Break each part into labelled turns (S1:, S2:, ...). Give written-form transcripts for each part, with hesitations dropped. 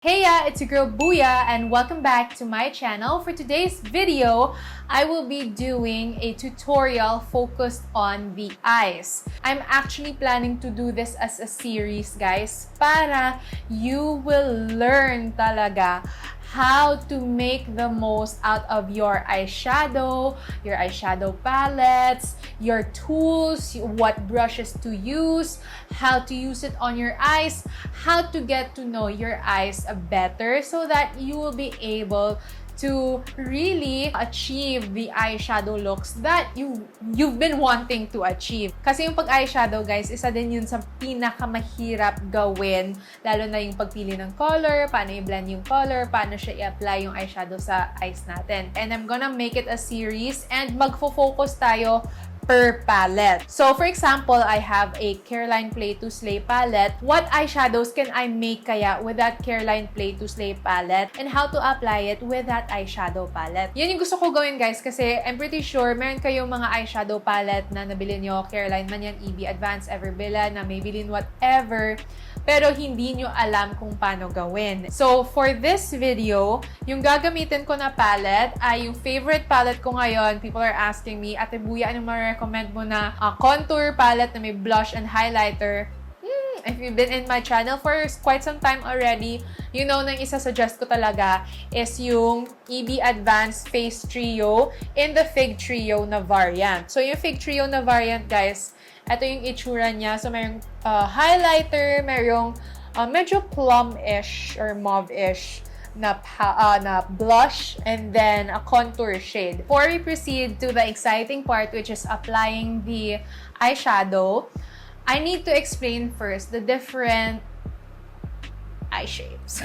S1: Hey, it's your girl Booya and welcome back to my channel. For today's video, I will be doing a tutorial focused on the eyes. I'm actually planning to do this as a series, guys, para you will learn talaga how to make the most out of your eyeshadow palettes, your tools, what brushes to use, how to use it on your eyes, how to get to know your eyes better so that you will be able to really achieve the eyeshadow looks that you've been wanting to achieve. Kasi yung pag-eyeshadow, guys, isa din yun sa pinakamahirap gawin, lalo na yung pagpili ng color, paano i-blend yung color, paano siya i-apply yung eyeshadow sa eyes natin. And I'm gonna make it a series and magfo-focus tayo per palette. So, for example, I have a Careline Play to Slay palette. What eyeshadows can I make kaya with that Careline Play to Slay palette and how to apply it with that eyeshadow palette? Yan yung gusto ko gawin, guys, kasi I'm pretty sure meron kayong mga eyeshadow palette na nabili nyo, Careline man yan, EB Advance, Everbilla, na may bilin whatever, pero hindi nyo alam kung paano gawin. So, for this video, yung gagamitin ko na palette ay yung favorite palette ko ngayon. People are asking me, Ate Booya, anong ma-recommend mo na contour palette na may blush and highlighter? If you've been in my channel for quite some time already, you know na isa-suggest ko talaga is yung EB Advanced Face Trio in the Fig Trio na variant. So, yung Fig Trio na variant, guys, ito yung itsura niya. So, mayroong highlighter, mayroong medyo plum-ish or mauve-ish na blush, and then a contour shade. Before we proceed to the exciting part, which is applying the eyeshadow, I need to explain first the different eye shapes.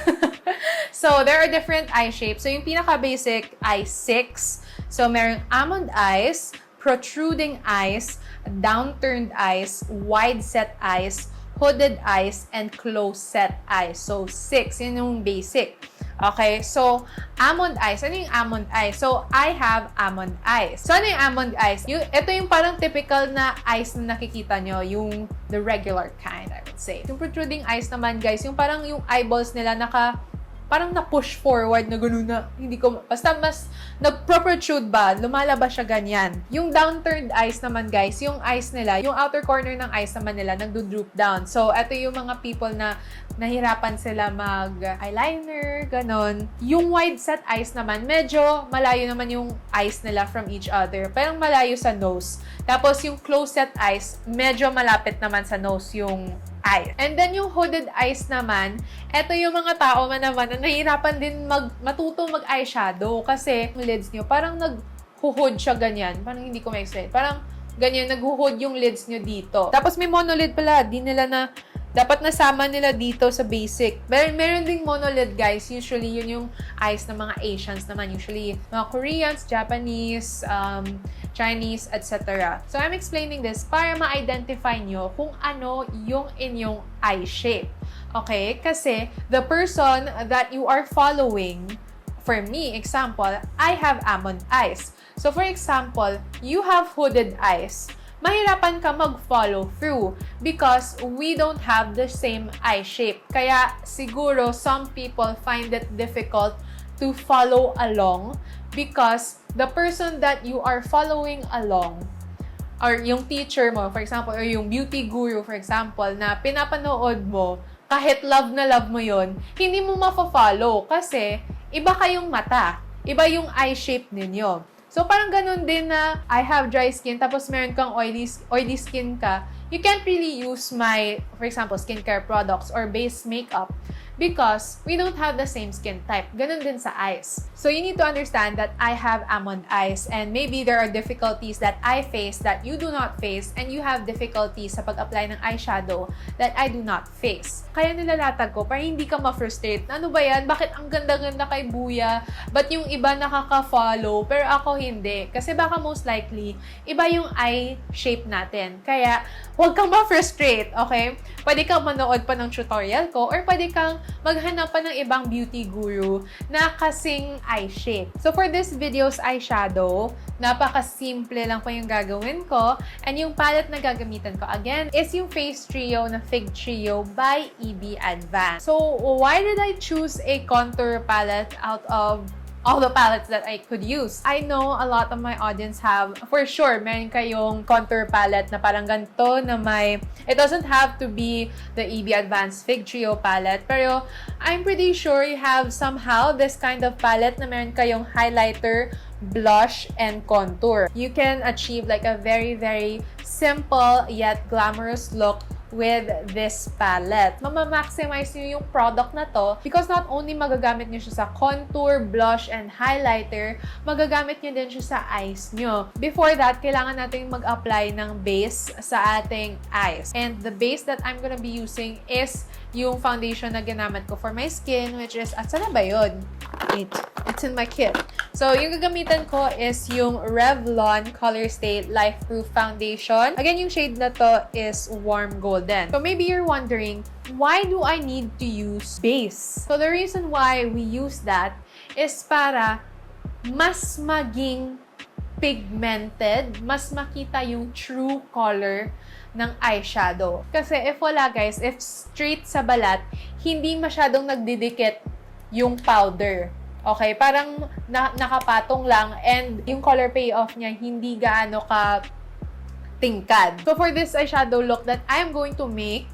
S1: So, there are different eye shapes. So, yung pinaka-basic, eye 6. So, merong almond eyes, protruding eyes, downturned eyes, wide-set eyes, hooded eyes, and close-set eyes. So, 6. Yun yung basic. Okay, so, almond eyes. Ano yung almond eyes? So, I have almond eyes. So, ano yung almond eyes? Ito yung parang typical na eyes na nakikita nyo, yung the regular kind, I would say. Yung protruding eyes naman, guys, yung parang yung eyeballs nila parang na-push forward na gano'n na, basta mas nag-protrude ba, lumalabas siya ganyan. Yung downturned eyes naman, guys, yung eyes nila, yung outer corner ng eyes naman nila, nagdo-droop down. So, ito yung mga people na nahirapan sila mag-eyeliner, ganon. Yung wide set eyes naman, medyo malayo naman yung eyes nila from each other. Parang malayo sa nose. Tapos, yung close set eyes, medyo malapit naman sa nose yung eyes. And then, yung hooded eyes naman, eto yung mga tao naman na nahihirapan din matuto mag-eyeshadow kasi yung lids nyo, parang nag-hood siya ganyan. Parang hindi ko ma-explain. Parang ganyan, nag-hood yung lids nyo dito. Tapos, may monolid pala. Dapat nasama nila dito sa basic. Meron ding monolid, guys. Usually, yun yung eyes ng mga Asians naman. Usually, mga Koreans, Japanese, Chinese, etc. So, I'm explaining this para ma-identify nyo kung ano yung inyong eye shape. Okay? Kasi, the person that you are following, for me, example, I have almond eyes. So, for example, you have hooded eyes. Mahirapan ka mag-follow through because we don't have the same eye shape. Kaya siguro some people find it difficult to follow along because the person that you are following along or yung teacher mo, for example, or yung beauty guru, for example, na pinapanood mo, kahit love na love mo yon, hindi mo ma-follow kasi iba kayong mata, iba yung eye shape ninyo. So, parang ganun din na I have dry skin, tapos meron kang oily skin ka, you can't really use my, for example, skincare products or base makeup because we don't have the same skin type. Ganun din sa eyes. So, you need to understand that I have almond eyes and maybe there are difficulties that I face that you do not face and you have difficulties sa pag-apply ng eyeshadow that I do not face. Kaya nilalatag ko para hindi ka ma-frustrate. Ano ba yan? Bakit ang ganda-ganda kay Booya? Ba't yung iba nakaka-follow pero ako hindi? Kasi baka most likely, iba yung eye shape natin. Kaya, huwag kang ma-frustrate, okay? Pwede kang manood pa ng tutorial ko or pwede kang maghanap pa ng ibang beauty guru na kasing eye shape. So for this video's eyeshadow, napaka-simple lang po yung gagawin ko. And yung palette na gagamitan ko, again, is yung Face Trio na Fig Trio by EB Advance. So why did I choose a contour palette out of all the palettes that I could use? I know a lot of my audience have, for sure, meron kayong contour palette na parang ganito na may, it doesn't have to be the EB Advanced Fig Trio palette, pero I'm pretty sure you have somehow this kind of palette na meron kayong highlighter, blush, and contour. You can achieve like a very, very simple yet glamorous look with this palette. Mama-maximize nyo yung product na to because not only magagamit nyo siya sa contour, blush, and highlighter, magagamit nyo din siya sa eyes nyo. Before that, kailangan natin mag-apply ng base sa ating eyes. And the base that I'm gonna be using is yung foundation na ginamit ko for my skin, which is, at sana ba yun? It's in my kit. So, yung gagamitan ko is yung Revlon Color Stay Life Proof Foundation. Again, yung shade na to is Warm Golden. So, maybe you're wondering, why do I need to use base? So, the reason why we use that is para mas maging pigmented, mas makita yung true color ng eyeshadow. Kasi if wala guys, if straight sa balat, hindi masyadong nagdidikit yung powder. Okay, parang nakapatong lang and yung color payoff niya hindi gaano ka tingkad. So for this eyeshadow look that I'm going to make,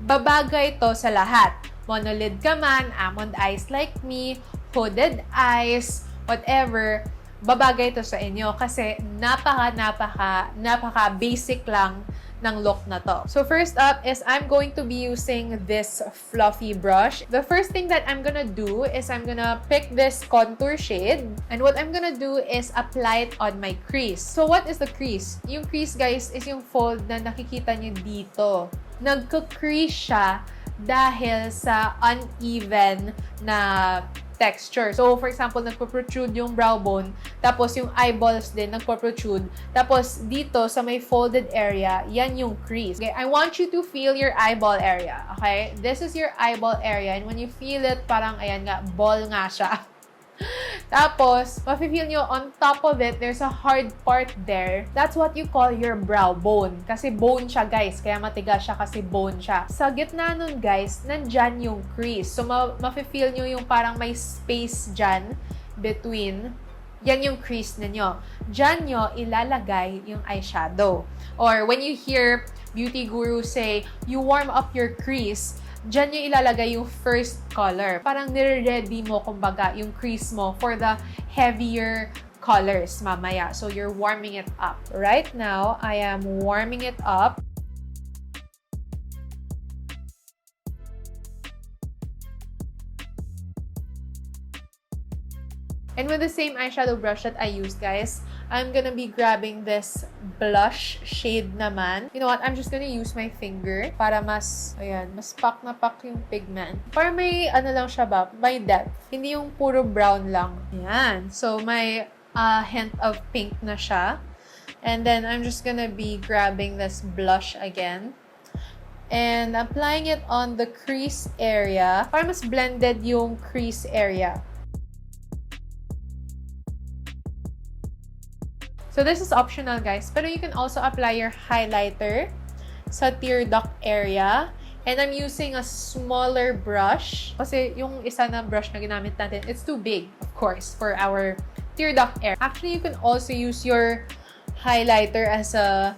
S1: babagay to sa lahat. Monolid ka man, almond eyes like me, hooded eyes, whatever, babagay to sa inyo kasi napaka basic lang ng look na to. So first up is I'm going to be using this fluffy brush. The first thing that I'm gonna do is I'm gonna pick this contour shade and what I'm gonna do is apply it on my crease. So what is the crease? Yung crease guys is yung fold na nakikita niyo dito. Nagka-crease siya dahil sa uneven na texture. So, for example, nagpo-protrude yung brow bone, tapos yung eyeballs din nagpo-protrude, tapos dito sa may folded area, yan yung crease. Okay? I want you to feel your eyeball area. Okay? This is your eyeball area and when you feel it, parang ayan nga, ball nga siya. Tapos, mafe-feel nyo on top of it, there's a hard part there. That's what you call your brow bone. Kasi bone siya, guys. Kaya matigas siya kasi bone siya. Sa gitna nun, guys, nandyan yung crease. So, mafe-feel nyo yung parang may space dyan between. Yan yung crease ninyo. Dyan nyo ilalagay yung eyeshadow. Or when you hear beauty guru say, you warm up your crease, dyan nyo ilalagay yung first color. Parang nire-ready mo, kumbaga, yung crease mo for the heavier colors mamaya. So, you're warming it up. Right now, I am warming it up. And with the same eyeshadow brush that I used, guys, I'm gonna be grabbing this blush shade naman. You know what? I'm just gonna use my finger para mas, ayan, mas pak na pak yung pigment. Para may, ano lang siya ba? May depth. Hindi yung puro brown lang. Ayan. So, may hint of pink na siya. And then, I'm just gonna be grabbing this blush again. And applying it on the crease area. Para mas blended yung crease area. So, this is optional, guys. Pero you can also apply your highlighter sa tear duct area. And I'm using a smaller brush. Kasi yung isa na brush na ginamit natin, it's too big, of course, for our tear duct area. Actually, you can also use your highlighter as a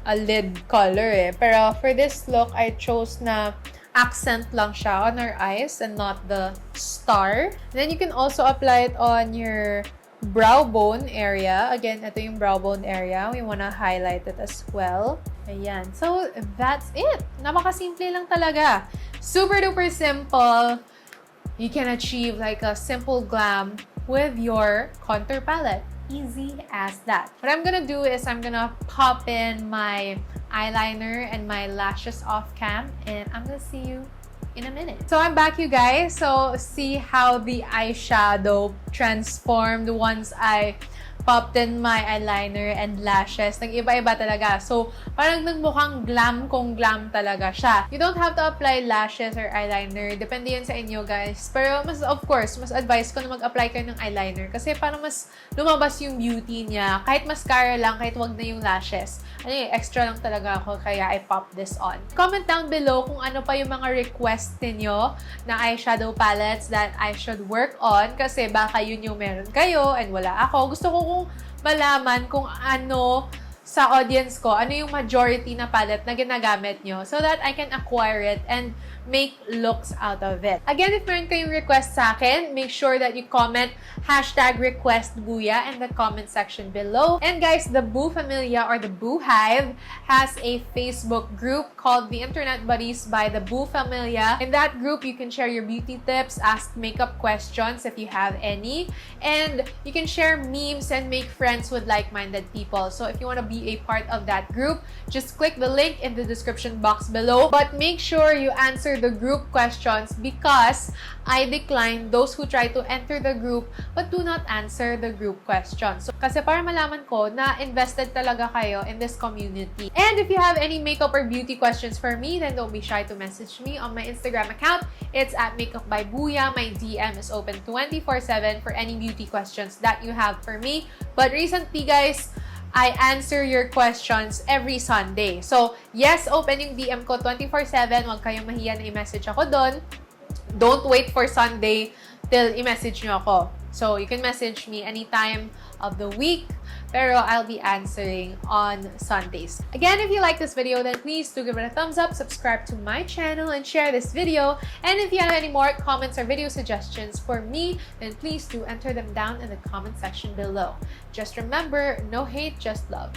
S1: lid color eh. Pero for this look, I chose na accent lang siya on our eyes and not the star. And then you can also apply it on your brow bone area. Again, ito yung brow bone area. We wanna highlight it as well. Ayan. So, that's it. Napakasimple lang talaga. Super duper simple. You can achieve like a simple glam with your contour palette. Easy as that. What I'm gonna do is I'm gonna pop in my eyeliner and my lashes off cam and I'm gonna see you in a minute. So I'm back, you guys. So see how the eyeshadow transformed once I popped in my eyeliner and lashes. Nag-iba-iba talaga. So, parang nagmukhang glam kung glam talaga siya. You don't have to apply lashes or eyeliner. Depende yun sa inyo, guys. Pero, of course, mas advice ko na mag-apply kayo ng eyeliner kasi parang mas lumabas yung beauty niya. Kahit mascara lang, kahit wag na yung lashes. Extra lang talaga ako, kaya I pop this on. Comment down below kung ano pa yung mga request ninyo na eyeshadow palettes that I should work on kasi baka yun yung meron kayo and wala ako. Gusto ko kung malaman kung ano sa audience ko, ano yung majority na palette na ginagamit nyo so that I can acquire it and make looks out of it. Again, if meron kayong request sa akin, make sure that you comment #requestbooya in the comment section below. And guys, the Boo Familia or the Boo Hive has a Facebook group called The Internet Buddies by the Boo Familia. In that group, you can share your beauty tips, ask makeup questions if you have any, and you can share memes and make friends with like-minded people. So if you want to be a part of that group, just click the link in the description box below. But make sure you answer the group questions because I decline those who try to enter the group but do not answer the group questions. So, kasi para malaman ko na invested talaga kayo in this community. And if you have any makeup or beauty questions for me, then don't be shy to message me on my Instagram account. It's @makeupbybooya. My DM is open 24/7 for any beauty questions that you have for me. But recently, guys, I answer your questions every Sunday. So, yes, open yung DM ko 24/7. Huwag kayong mahiya na i-message ako doon. Don't wait for Sunday till i-message nyo ako. So, you can message me anytime of the week, pero I'll be answering on Sundays. Again, if you like this video, then please do give it a thumbs up, subscribe to my channel, and share this video. And if you have any more comments or video suggestions for me, then please do enter them down in the comment section below. Just remember, no hate, just love.